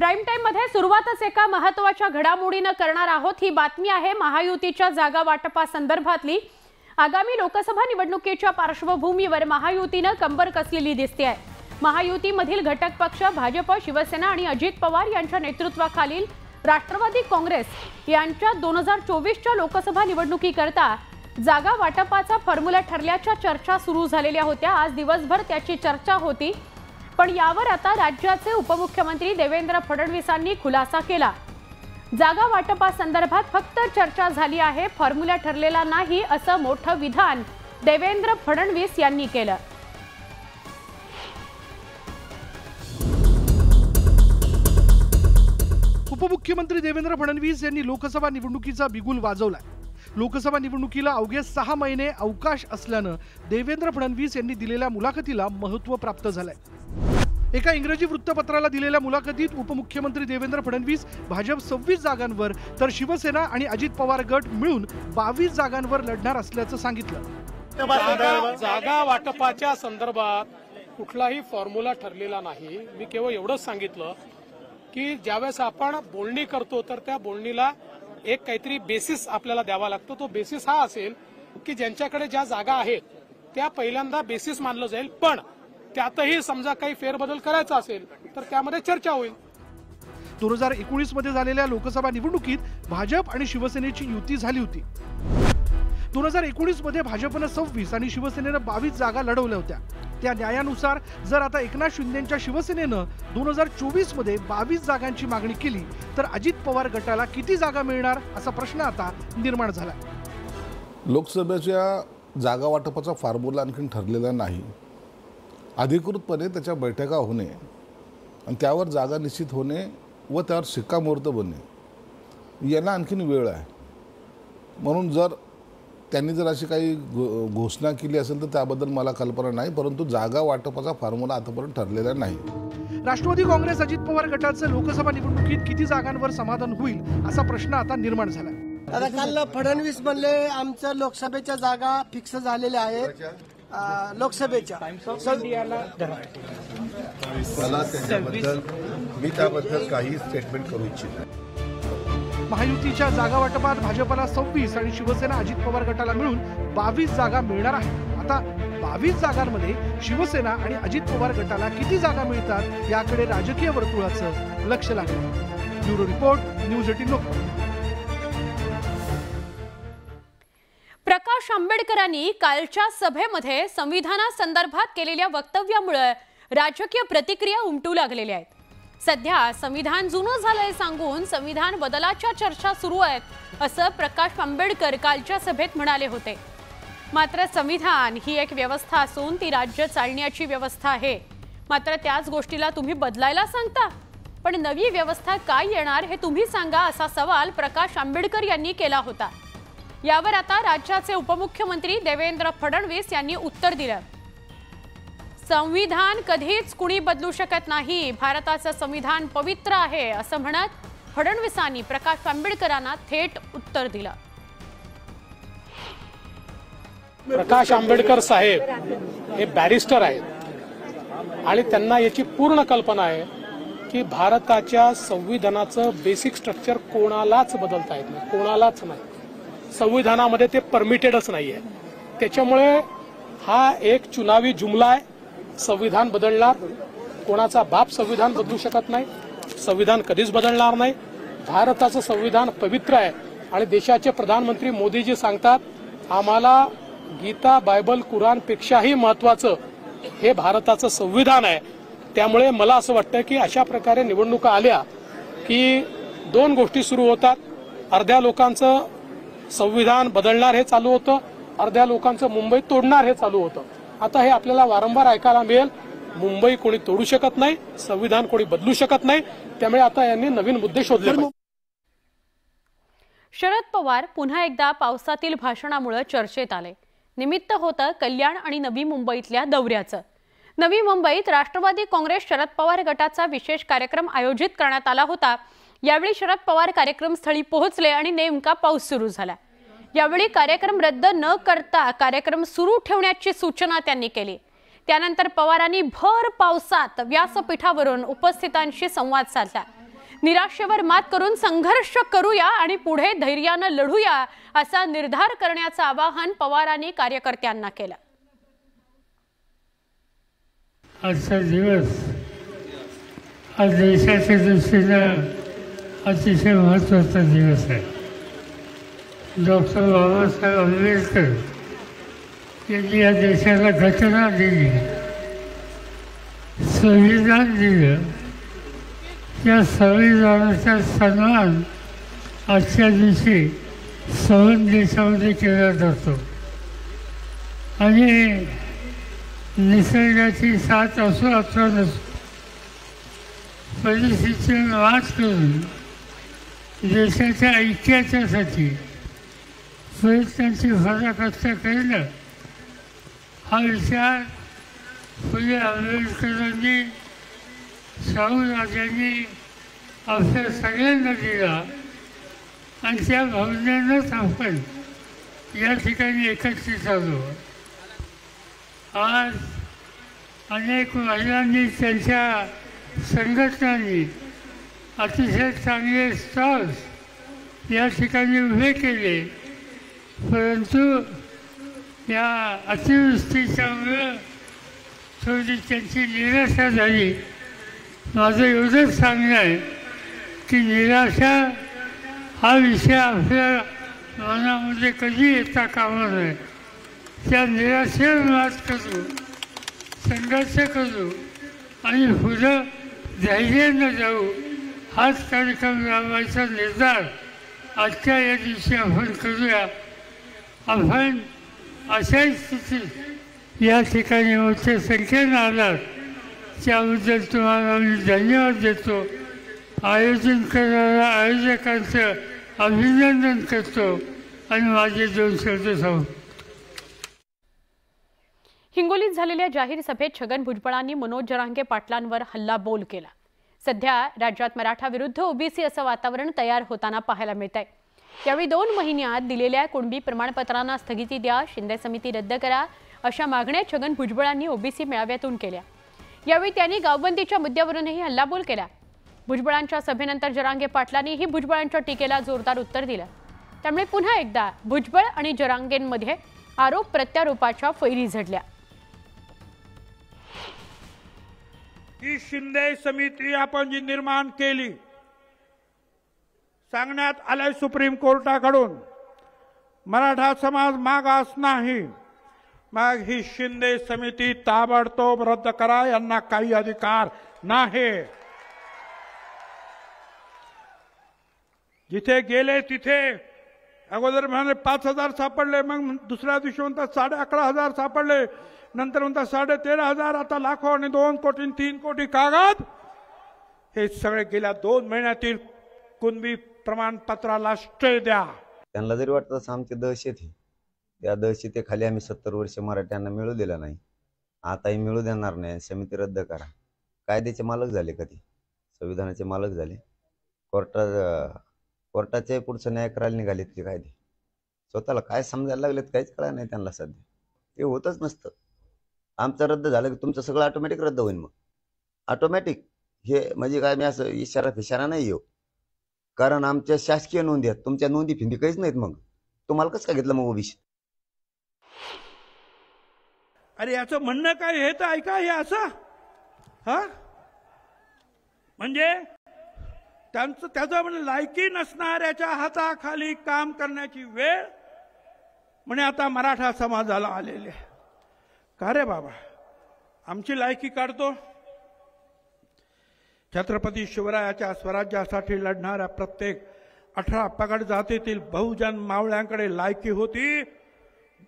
Prime time मध्ये सुरुवातच एका महत्त्वाच्या घडामोडीने करणार आहोत। ही बातमी आहे महायुतीच्या जागा वाटपासंदर्भातली। आगामी लोकसभा निवडणुकीच्या पार्श्वभूमीवर महायुतीने कंबर कसलेली दिसते आहे। महायुतीमधील घटक पक्ष भाजप, शिवसेना आणि अजित पवार यांच्या नेतृत्वाखालील राष्ट्रवादी काँग्रेस यांच्या 2024च्या लोकसभा निवडणुकीकरता जागा वाटपाचा फॉर्म्युला ठरल्याच्या चर्चा सुरू झालेल्या होत्या। आज दिवसभर त्याची चर्चा होती, पण यावर आता राज्याचे उपमुख्यमंत्री देवेंद्र फडणवीसांनी खुलासा केला। जागा वाटपासंदर्भात फक्त चर्चा झाली आहे, फॉर्म्युला ठरलेला नाही, असं मोठं विधान देवेंद्र फडणवीस यांनी केलं। उपमुख्यमंत्री देवेंद्र फडणवीस यांनी लोकसभा निवडणुकीचा बिगुल वाजवलाय। लोकसभा निवडणुकीला अवघे 6 महिने अवकाश असल्यानं देवेंद्र फडणवीस यांनी दिलेल्या मुलाखतीला महत्त्व प्राप्त झालंय। एका इंग्रजी वृत्तपत्राला दिलेल्या मुलाखतीत उपमुख्यमंत्री देवेंद्र फडणवीस भाजप 26 जागांवर तर शिवसेना आणि अजित पवार गट मिळून 22 जागांवर लढणार असल्याचं सांगितलं। जागा वाटपाच्या संदर्भात कुठलाही फॉर्म्युला ठरलेला नाही। मी केवळ एवढंच सांगितलं की ज्यावेळेस आपण बोलणी करतो तर त्या बोलणीला एक काहीतरी बेसिस आपल्याला द्यावा लागतो। तो बेसिस हा असेल की ज्यांच्याकडे ज्या जागा आहेत त्या पहिल्यांदा बेसिस मानलं जाईल, पण त्यातही समजा काही फेरबदल करायचा असेल तर त्यामध्ये चर्चा होईल। 2019 मध्ये झालेल्या लोकसभा निवडणुकीत भाजप आणि शिवसेनेची युती झाली होती। 2019 मध्ये भाजपने 26 आणि शिवसेनेने 22 जागा लढवल्या होत्या। त्या न्यायानुसार जर आता एकनाथ शिंदेंच्या शिवसेनेनं 2024 मध्ये 22 जागांची मागणी केली तर अजित पवार गटाला किती जागा मिळणार असा प्रश्न आता निर्माण झाला। लोकसभेच्या जागा वाटपाचा फॉर्म्युला आणखी ठरलेला नाही। अधिकृतपणे त्याच्या बैठका होणे आणि त्यावर जागा निश्चित होणे व त्यावर शिक्कामोर्तब होणे याला आणखीन वेळ आहे। म्हणून जर त्यांनी जर अशी काही घोषणा केली असेल तर त्याबद्दल मला कल्पना नाही, परंतु जागा वाटपाचा फॉर्म्युला आतापर्यंत ठरलेला नाही। राष्ट्रवादी काँग्रेस अजित पवार गटाचं लोकसभा निवडणुकीत किती जागांवर समाधान होईल असा प्रश्न आता निर्माण झाला। आता काल फडणवीस म्हणले आमच्या लोकसभेच्या जागा फिक्स झालेल्या आहेत। लोकसभेच्या मी त्याबद्दल काही स्टेटमेंट करू इच्छित नाही। महायुतीच्या जागा वाटपात भाजपला 26 आणि शिवसेना अजित पवार गटाला मिळून 22 जागा मिळणार आहेत। आता 22 जागांमध्ये शिवसेना आणि अजित पवार गटाला किती जागा मिळतात याकडे राजकीय वर्तुळाचं लक्ष लागलं। Bureau report, news 18 Lokmat. Prakash आंबेडकरांनी कालच्या सभेमध्ये संविधानासंदर्भात केलेल्या वक्तव्यामुळे राजकीय प्रतिक्रिया उमटू लागलेल्या आहेत। सध्या संविधान जुनं झालंय सांगून संविधान बदलाच्या चर्चा सुरू आहेत असं प्रकाश आंबेडकर कालच्या सभेत म्हणाले होते। मात्र संविधान ही एक व्यवस्था असून ती राज्य चालण्याची व्यवस्था आहे। मात्र त्याच गोष्टीला तुम्ही बदलायला सांगता, पण नवी व्यवस्था काय येणार हे तुम्ही सांगा असा सवाल प्रकाश आंबेडकर यांनी केला होता। यावर आता राज्याचे उपमुख्यमंत्री देवेंद्र फडणवीस यांनी उत्तर दिलं। संविधान कधीच कुणी बदलू शकत नाही, भारताचं संविधान पवित्र आहे असं म्हणत फडणवीसांनी प्रकाश आंबेडकरांना थेट उत्तर दिलं। प्रकाश आंबेडकर साहेब हे बॅरिस्टर आहेत आणि त्यांना याची पूर्ण कल्पना आहे की भारताच्या संविधानाचं बेसिक स्ट्रक्चर कोणालाच बदलता येत नाही, कोणालाच नाही। संविधानामध्ये ते परमिटेडच नाहीये। त्याच्यामुळे हा एक चुनावी जुमला आहे। संविधान बदलणार, कोणाचा बाप संविधान बदलू शकत नाही, संविधान कधीच बदलणार नाही। भारताचं संविधान पवित्र आहे आणि देशाचे प्रधानमंत्री मोदीजी सांगतात आम्हाला गीता, बायबल, कुराण पेक्षाही महत्त्वाचं हे भारताचं संविधान आहे। त्यामुळे मला असं वाटतं की अशा प्रकारे निवडणुका आल्या की 2 गोष्टी सुरू होतात। अर्ध्या लोकांचं संविधान बदलणार हे चालू होतं, अर्ध्या लोकांचं मुंबई तोडणार हे चालू होतं। आता हे आपल्याला वारंवार ऐकायला मिळेल, मुंबई कोणी तोडू शकत नाही, संविधान कोणी बदलू शकत नाही। त्यामुळे आता यांनी नवीन मुद्दे शोधले पाहिजे। शरद पवार पुन्हा एकदा पावसातील भाषणामुळे चर्चेत आले। निमित्त होतं कल्याण आणि नवी मुंबईतल्या दौऱ्याचं। नवी मुंबईत राष्ट्रवादी काँग्रेस शरद पवार गटाचा विशेष कार्यक्रम आयोजित करण्यात आला होता। यावेळी शरद पवार कार्यक्रमस्थळी पोहोचले आणि नेमका पाऊस सुरू झाला। यावेळी कार्यक्रम रद्द न करता कार्यक्रम सुरू ठेवण्याची सूचना त्यांनी केली। त्यानंतर पवारांनी भर पावसात व्यासपीठावरून उपस्थितांशी संवाद साधला। निराशेवर मात करून संघर्ष करूया आणि पुढे धैर्यानं लढूया असा निर्धार करण्याचं आवाहन पवारांनी कार्यकर्त्यांना केलं. आजचा दिवस हा देशाच्या दृष्टीनं अतिशय महत्त्वाचा दिवस आहे. डॉक्टर बाबासाहेब आंबेडकर यांनी या देशाला घटना दिली, संविधान दिलं. या संविधानाचा सन्मान आजच्या दिवशी सर्व देशामध्ये केला जातो आणि निसर्गाची साथ असो अथवा नसो परिस्थितीवर मात करून देशाच्या ऐक्याच्यासाठी प्रयत्नांची पराकाष्ठा करणं हा विचार फुले आंबेडकरांनी शाहूराजांनी आपल्या सगळ्यांना दिला आणि त्या भावनेनंच आपण या ठिकाणी एकत्रित आलो. आज अनेक महिलांनी त्यांच्या संघटनांनी अतिशय चांगले स्टॉल्स या ठिकाणी उभे केले, परंतु या अतिवृष्टीच्यामुळं थोडी त्यांची निराशा झाली. माझं एवढंच सांगणं आहे की निराशा हा विषय आपल्या मनामध्ये कधी येता कामा नये. त्या निराशेवर मात करू, संघर्ष करू आणि पुढं धैर्यानं जाऊ हाच कार्यक्रम राबवायचा निर्धार आजच्या या दिवशी आपण करूया. आपण अशाही स्थितीत या ठिकाणी मोठ्या संख्येनं आलात त्याबद्दल तुम्हाला मी धन्यवाद देतो. आयोजन करणाऱ्या आयोजकांचं अभिनंदन करतो आणि माझे 2 शब्द सांगतो. हिंगोलीत झालेल्या जाहीर सभेत छगन भुजबळांनी मनोज जरांगे पाटलांवर हल्लाबोल केला. सध्या राज्यात मराठा विरुद्ध ओबीसी असं वातावरण तयार होताना पाहायला मिळत आहे. यावेळी 2 महिन्यात दिलेल्या कुणबी प्रमाणपत्रांना स्थगिती द्या, शिंदे समिती रद्द करा अशा मागण्या छगन भुजबळांनी ओबीसी मेळाव्यातून केल्या. यावेळी त्यांनी गावबंदीच्या मुद्द्यावरूनही हल्लाबोल केला. भुजबळांच्या सभेनंतर जरांगे पाटलांनीही भुजबळांच्या टीकेला जोरदार उत्तर दिलं. त्यामुळे पुन्हा एकदा भुजबळ आणि जरांगेंमध्ये आरोप प्रत्यारोपाच्या फैरी झडल्या. ही शिंदे समिती आपण जी निर्माण केली, सांगण्यात आलंय सुप्रीम कोर्टाकडून मराठा समाज मागास नाही, मग ही शिंदे समिती ताबडतोब रद्द करा. यांना काही अधिकार नाही. जिथे गेले तिथे अगोदर म्हणाले 5,000 सापडले, मग दुसऱ्या दिवशी म्हणतात 11,500 सापडले, नंतर म्हणतात 13,500, आता लाखो आणि 2 कोटी 3 कोटी कागद. हे सगळे गेल्या 2 महिन्यातील कुणबी प्रमाणपत्राला स्टे द्या. त्यांना जरी वाटतं असं आमची दहशत आहे, त्या दहशतीखाली आम्ही 70 वर्ष मराठ्यांना मिळू दिलं नाही, आताही मिळू देणार नाही. समिती रद्द करा. कायद्याचे मालक झाले, कधी संविधानाचे मालक झाले. कोर्टाचे पुढचं न्याय करायला निघालेत की कायदे. स्वतःला काय समजायला लागलेत काहीच कळलं नाही त्यांना. सध्या ते होतच नसतं. आमचं रद्द झालं की तुमचं सगळं ऑटोमॅटिक रद्द होईल. मग ऑटोमॅटिक हे म्हणजे काय, मी असं इशारा फिशारा नाही येऊ, कारण आमच्या शासकीय नोंदी आहेत, तुमच्या नोंदी फिंदी काहीच नाहीत. मग तुम्हाला कसं काय घेतलं मग ओबीसी? अरे याचं म्हणणं काय हे तर ऐका. हे असं म्हणजे त्याचं म्हणजे लायकी नसणाऱ्याच्या हाताखाली काम करण्याची वेळ म्हणे आता मराठा समाजाला आलेली आहे. का रे बाबा, आमची लायकी काढतो. छत्रपती शिवरायाच्या स्वराज्यासाठी लढणाऱ्या प्रत्येक 18 पगड जातीतील बहुजन मावळ्यांकडे लायकी होती,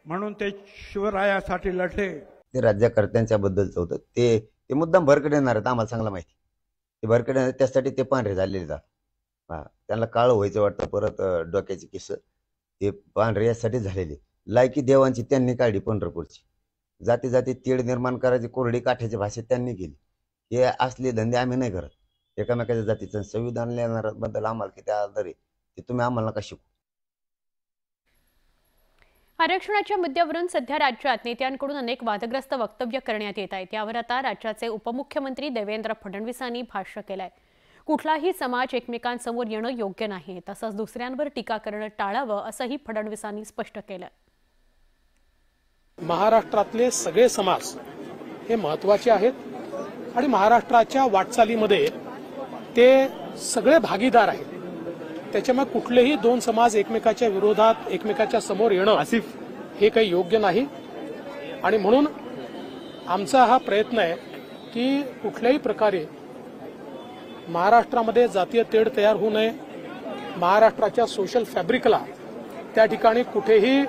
म्हणून ते शिवरायासाठी लढले. ते राज्यकर्त्यांच्या बद्दलचं होतं. ते मुद्दाम भरकडे येणार आहेत, आम्हाला चांगला माहिती. ते भरकडे त्यासाठी ते पांढरे झालेले जातात. त्यांना काळं व्हायचं वाटतं, परत डोक्याचे केस ते पांढरे यासाठी झालेले. लायकी देवांची त्यांनी काढली, पंढरपूरची. जाती जाती तीळ निर्माण करायची कोरडी काठ्याच्या भाषेत त्यांनी केली. हे असले धंदे आम्ही नाही करत. एकामेकाच्या जातीचं संविधान लिहिणाऱ्याबद्दल आम्हाला किती आदर आहे ते तुम्ही आम्हाला नका शिकू. आरक्षणाच्या मुद्द्यावरून सध्या राज्यात नेत्यांकडून अनेक वादग्रस्त वक्तव्य करण्यात येत आहेत. यावर आता राज्याचे उपमुख्यमंत्री देवेंद्र फडणवीसांनी भाष्य केलंय. कुठलाही समाज एकमेकांसमोर येणं योग्य नाही, तसंच दुसऱ्यांवर टीका करणं टाळावं असंही फडणवीसांनी स्पष्ट केलं. महाराष्ट्रातले सगळे समाज हे महत्त्वाचे आहेत आणि महाराष्ट्राच्या वाटचालीमध्ये ते सगळे भागीदार आहेत. त्याच्यामुळे कुठलेही दोन समाज एकमेकाच्या विरोधात एकमेकाच्या समोर येणं हे काही योग्य नाही. आणि म्हणून आमचा हा प्रयत्न आहे की कुठल्याही प्रकारे महाराष्ट्रामध्ये जातीय तेढ तयार होऊ नये, महाराष्ट्राच्या सोशल फॅब्रिकला त्या ठिकाणी कुठेही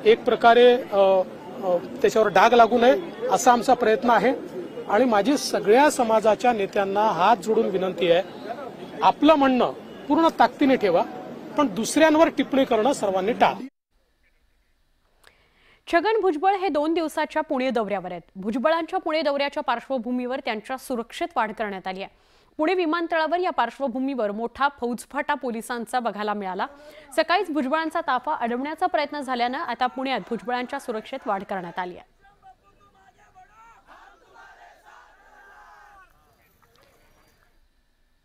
एक प्रकारे त्याच्यावर डाग लागू नये असा आमचा प्रयत्न आहे. आणि माझी सगळ्या समाजाच्या नेत्यांना हात जोडून विनंती आहे, आपलं म्हणणं पूर्ण ताकदीने ठेवा, पण दुसऱ्यांवर टिप्पणी करणं सर्वांनी टाळा. छगन भुजबळ हे 2 दिवसाच्या पुणे दौऱ्यावर आहेत. भुजबळांच्या पुणे दौऱ्याच्या पार्श्वभूमीवर त्यांच्या सुरक्षेत वाढ करण्यात आली आहे. पुणे विमानतळावर या पार्श्वभूमीवर मोठा फौजफाटा पोलिसांचा बघायला मिळाला. सकाळीच भुजबळांचा ताफा अडवण्याचा प्रयत्न झाल्यानं आता पुण्यात भुजबळांच्या सुरक्षेत वाढ करण्यात आली आहे.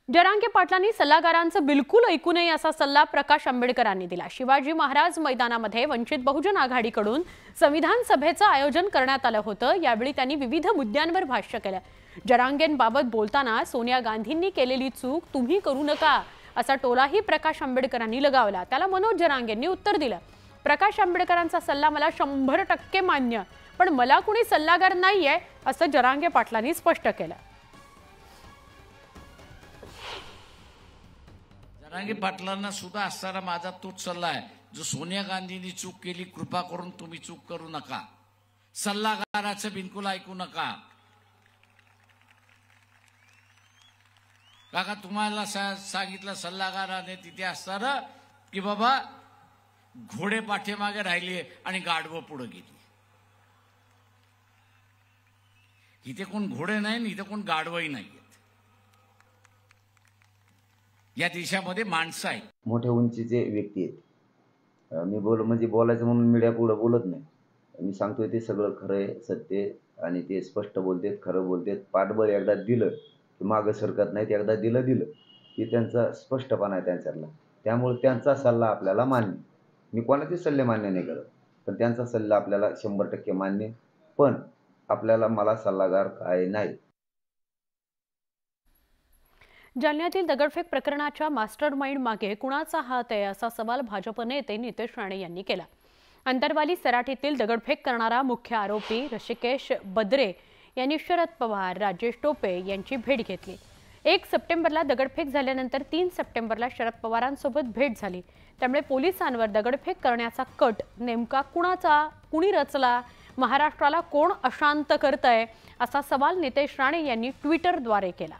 जरांगे पाटलांनी सल्लागारांचं बिलकुल ऐकू नये असा सल्ला प्रकाश आंबेडकरांनी दिला. शिवाजी महाराज मैदानामध्ये वंचित बहुजन आघाडीकडून संविधान सभेचं आयोजन करण्यात आलं होतं. यावेळी त्यांनी विविध मुद्द्यांवर भाष्य केलं. जरांगेंबाबत बोलताना सोनिया गांधींनी केलेली चूक तुम्ही करू नका असा टोलाही प्रकाश आंबेडकरांनी लगावला. त्याला मनोज जरांगेंनी उत्तर दिलं, प्रकाश आंबेडकरांचा सल्ला मला 100% मान्य, पण मला कुणी सल्लागार नाहीये असं जरांगे पाटलांनी स्पष्ट केलं. जरांगे पाटलांना सुद्धा असणारा माझा तोच सल्ला आहे, जो सोनिया गांधींनी चूक केली, कृपा करून तुम्ही चूक करू नका, सल्लागाराचं बिलकुल ऐकू नका. काका तुम्हाला सांगितलं सल्लागाराने तिथे असताना की बाबा घोडे पाठीमागे राहिले आणि गाढवं पुढे गेली. इथे कोण घोडे नाही, इथे कोण गाढवही नाही. या देशामध्ये माणसं आहेत, मोठ्या उंचीचे व्यक्ती आहेत. मी बोलायचं म्हणून मीडिया पुढे बोलत नाही. मी सांगतोय ते सगळं खरं आहे, सत्य आहे आणि ते स्पष्ट बोलतात, खरं बोलतात. पाठबळ एकदा दिलं की मागं सरकत नाहीत. एकदा दिलं की त्यांचा स्पष्टपणा आहे त्यांच्यातला. त्यामुळे त्यांचा सल्ला आपल्याला मान्य. मी कोणाचे सल्ले मान्य नाही करत, पण त्यांचा सल्ला आपल्याला 100% मान्य. पण आपल्याला मला सल्लागार काय नाही. जालन्यातील दगडफेक प्रकरणाच्या मास्टर माइंड मागे कुणाचा हात आहे असा सवाल भाजप नेते नितेश राणे यांनी केला. अंतरवाली सराटीतील दगडफेक करणारा मुख्य आरोपी ऋषिकेश बद्रे यांनी शरद पवार, राजेश टोपे यांची भेट घेतली. 1 सप्टेंबरला दगडफेक झाल्यानंतर 3 सप्टेंबरला शरद पवारांसोबत भेट झाली. त्यामुळे पोलिसांवर दगडफेक करण्याचा कट नेमका कुणाचा, कुणी रचला, महाराष्ट्राला कोण अशांत करतंय असा सवाल नितेश राणे यांनी ट्विटरद्वारे केला.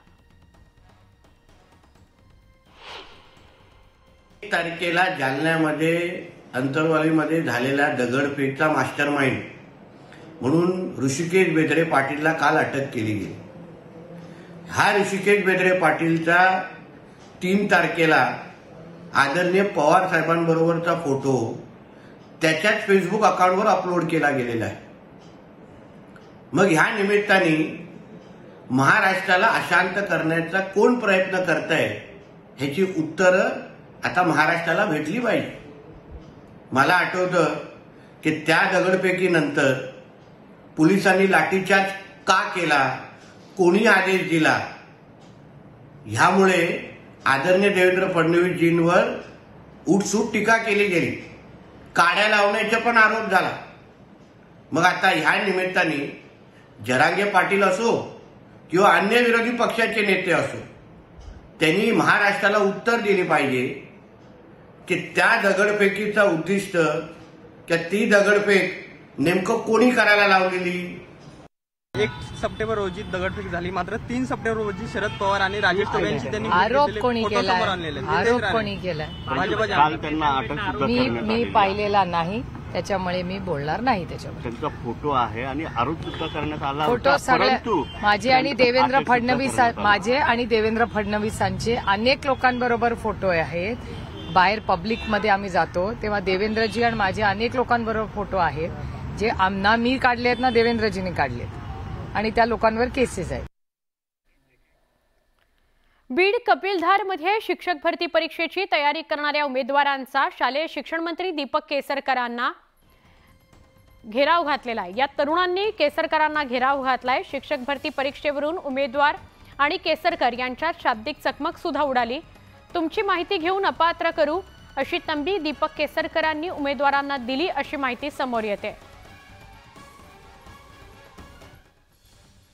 1 तारखेला जालन्यामध्ये अंतरवालीमध्ये झालेल्या दगडफेकचा मास्टर माइंड म्हणून ऋषिकेश बेदरे पाटीलला काल अटक केली गेली. हा ऋषिकेश बेदरे पाटीलचा 3 तारखेला आदरणीय पवार साहेबांबरोबरचा फोटो त्याच्याच फेसबुक अकाउंटवर अपलोड केला गेलेला आहे. मग ह्या निमित्ताने महाराष्ट्राला अशांत करण्याचा कोण प्रयत्न करताय ह्याची उत्तरं आता महाराष्ट्राला भेटली पाहिजे. मला आठवतं की त्या दगडफेकीनंतर पोलिसांनी लाठीचार्ज का केला, कोणी आदेश दिला, ह्यामुळे आदरणीय देवेंद्र फडणवीसजींवर उठसूट टीका केली गेली, काड्या लावण्याचा पण आरोप झाला. मग आता ह्या निमित्ताने जरांगे पाटील असो किंवा अन्य विरोधी पक्षाचे नेते असो, त्यांनी महाराष्ट्राला उत्तर दिले पाहिजे की त्या दगडफेकीचा उद्दिष्ट की ती दगडफेक नेमकं कोणी करायला लावलेली. 1 सप्टेंबर रोजी दगडफेक झाली, मात्र 3 सप्टेंबर रोजी शरद पवार आणि राजेश टोपे यांची त्यांनी आरोप कोणी केला, मी पाहिलेला नाही, त्याच्यामुळे मी बोलणार नाही. त्याच्यावर त्यांचा फोटो आहे आणि आरोप सुद्धा करण्यात आला. फोटो सगळे माझे आणि देवेंद्र फडणवीसांचे अनेक लोकांबरोबर फोटो आहेत. बाहेर पब्लिकमध्ये आम्ही जातो तेव्हा देवेंद्रजी आणि माझे अनेक लोकांबरोबर फोटो आहेत, जे ना मी काढले आहेत ना देवेंद्रजींनी काढलेत, आणि त्या लोकांवर केसेस आहेत. बीड कपिलधारमध्ये शिक्षक भरती परीक्षेची तयारी करणाऱ्या उमेदवारांचा शालेय शिक्षण मंत्री दीपक केसरकरांना घेराव घातलेला आहे। या तरुणांनी केसरकरांना घेराव घातलाय। शिक्षक भरती परीक्षेवरून उमेदवार आणि केसरकर यांच्यात शाब्दिक चकमक सुद्धा उडाली। तुमची माहिती घेऊन अपात्र करू अशी तंबी दीपक केसरकरांनी उमेदवारांना दिली अशी माहिती समोर येते।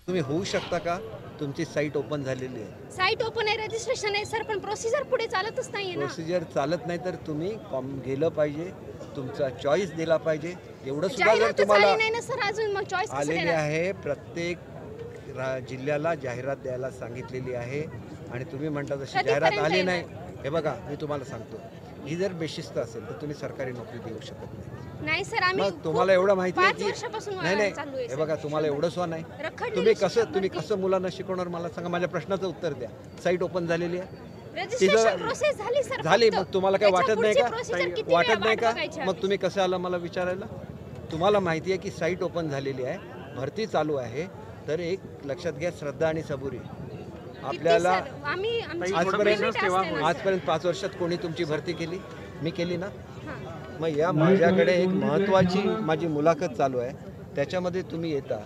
तुम्ही होऊ शकता का? तुमची साईट ओपन झालेली आहे। साईट ओपन आहे, रजिस्ट्रेशन आहे सर, पण प्रोसिजर पुढे चालतच नाहीये ना। प्रोसिजर चालत नाही तर तुम्ही गेलं पाहिजे, तुमचा चॉईस दिला पाहिजे। एवढं सुद्धा जर तुम्हाला नाही ना सर, अजून मग चॉईस आलेली आहे। प्रत्येक जिल्ह्याला जाहिरात द्यायला सांगितलेली आहे आणि तुम्ही म्हणता जशी जाहिरात आली नाही। हे बघा, मी तुम्हाला सांगतो, ही जर बेशिस्त असेल तर तुम्ही सरकारी नोकरी देऊ शकत नाही। नाही सर, आम्ही तुम्हाला एवढं माहिती आहे की नाही, हे बघा, तुम्हाला एवढं सुद्धा नाही। तुम्ही कसं मुलांना शिकवणार मला सांगा। माझ्या प्रश्नाचं उत्तर द्या। साईट ओपन झालेली आहे, झाली, मग तुम्हाला काय वाटत नाही का? वाटत नाही का? मग तुम्ही कसं आला मला विचारायला? तुम्हाला माहिती आहे की साईट ओपन झालेली आहे, भरती चालू आहे, तर एक लक्षात घ्या, श्रद्धा आणि सबुरी। आपल्याला आजपर्यंत 5 वर्षात कोणी तुमची भरती केली? मी केली ना। मग या माझ्याकडे एक महत्त्वाची माझी मुलाखत चालू आहे, त्याच्यामध्ये तुम्ही येता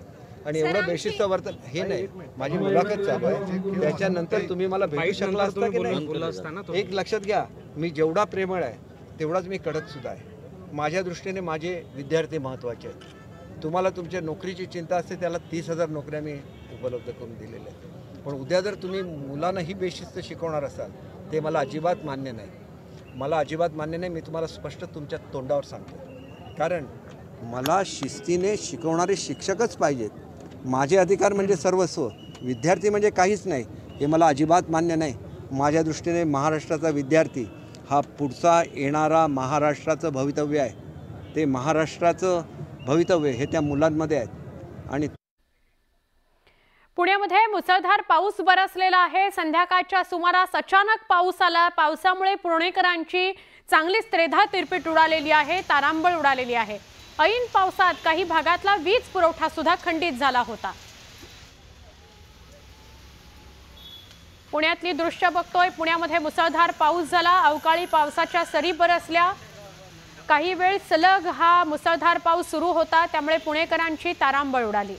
आणि एवढं बेशिस्त वर्तन हे नाही। माझी मुलाखत चालू आहे, त्याच्यानंतर तुम्ही मला भेटू शकला असता की नाही? एक लक्षात घ्या, मी जेवढा प्रेमळ आहे तेवढाच मी कडक सुद्धा आहे। माझ्या दृष्टीने माझे विद्यार्थी महत्त्वाचे आहेत। तुम्हाला तुमच्या नोकरीची चिंता असते, त्याला 30,000 नोकऱ्या मी उपलब्ध करून दिलेल्या आहेत। पण उद्या जर तुम्ही मुलांना ही बेशिस्त शिकवणार असाल, ते मला अजिबात मान्य नाही। मला अजिबात मान्य नाही, मी तुम्हाला स्पष्ट तुमच्या तोंडावर सांगतो। कारण मला शिस्तीने शिकवणारे शिक्षकच पाहिजेत। माझे अधिकार म्हणजे सर्वस्व, विद्यार्थी म्हणजे काहीच नाही, हे मला अजिबात मान्य नाही। माझ्या दृष्टीने महाराष्ट्राचा विद्यार्थी हा पुढचा येणारा महाराष्ट्राचं भवितव्य आहे। ते महाराष्ट्राचं भवितव्य हे त्या मुलांमध्ये आहे। आणि पुण्यामध्ये मुसळधार पाऊस बरसलेला आहे। संध्याकाळच्या सुमारास अचानक पाऊस आला। पावसामुळे पुणेकरांची चांगलीच त्रेधा तिरपीट उडालेली आहे, तारांबळ उडालेली आहे। ऐन पावसात काही भागातला वीज पुरवठा सुद्धा खंडित झाला होता। पुण्यातली दृश्य बघतोय। पुण्यामध्ये मुसळधार पाऊस झाला, अवकाळी पावसाच्या सरी बरसल्या। काही वेळ सलग हा मुसळधार पाऊस सुरू होता, त्यामुळे पुणेकरांची तारांबळ उडाली।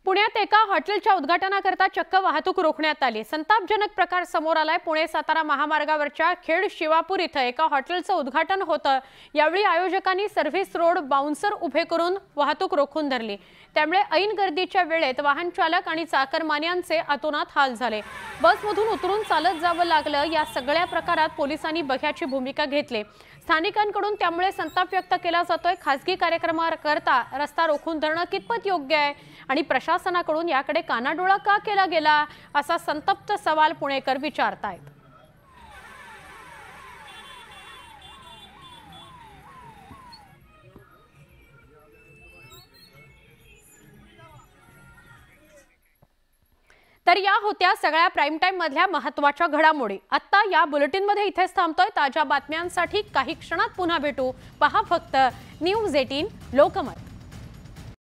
पुण्यात एका हॉटेलच्या उद्घाटनाकरता चक्क वाहतूक रोखण्यात आली। संतापजनक प्रकार समोर आलाय। पुणे सातारा महामार्गावरच्या खेड शिवापूर इथं एका हॉटेलचं उद्घाटन होतं। यावेळी आयोजकांनी सर्व्हिस रोड बाउन्सर उभे करून वाहतूक रोखून धरली। त्यामुळे ऐन गर्दीच्या वेळेत वाहन चालक आणि चाकरमान्यांचे अतोनात हाल झाले। बसमधून उतरून चालत जावं लागलं। या सगळ्या प्रकारात पोलिसांनी बघ्याची भूमिका घेतली। स्थानिकांकडून त्यामुळे संताप व्यक्त केला जातोय। खासगी कार्यक्रमाकरता रस्ता रोखून धरणं कितपत योग्य आहे आणि प्रशासनाकडून याकडे कानाडोळा का केला गेला, असा संतप्त सवाल पुणेकर विचारतायत। तर या होत्या सगळ्या प्राइम टाइम मधल्या महत्त्वाच्या घडामोडी। आता या बुलेटिन मध्ये इथेच थांबतोय। ताज्या बातम्यांसाठी काही क्षणात पुन्हा भेटू। पहा फक्त न्यूज 18 लोकमत।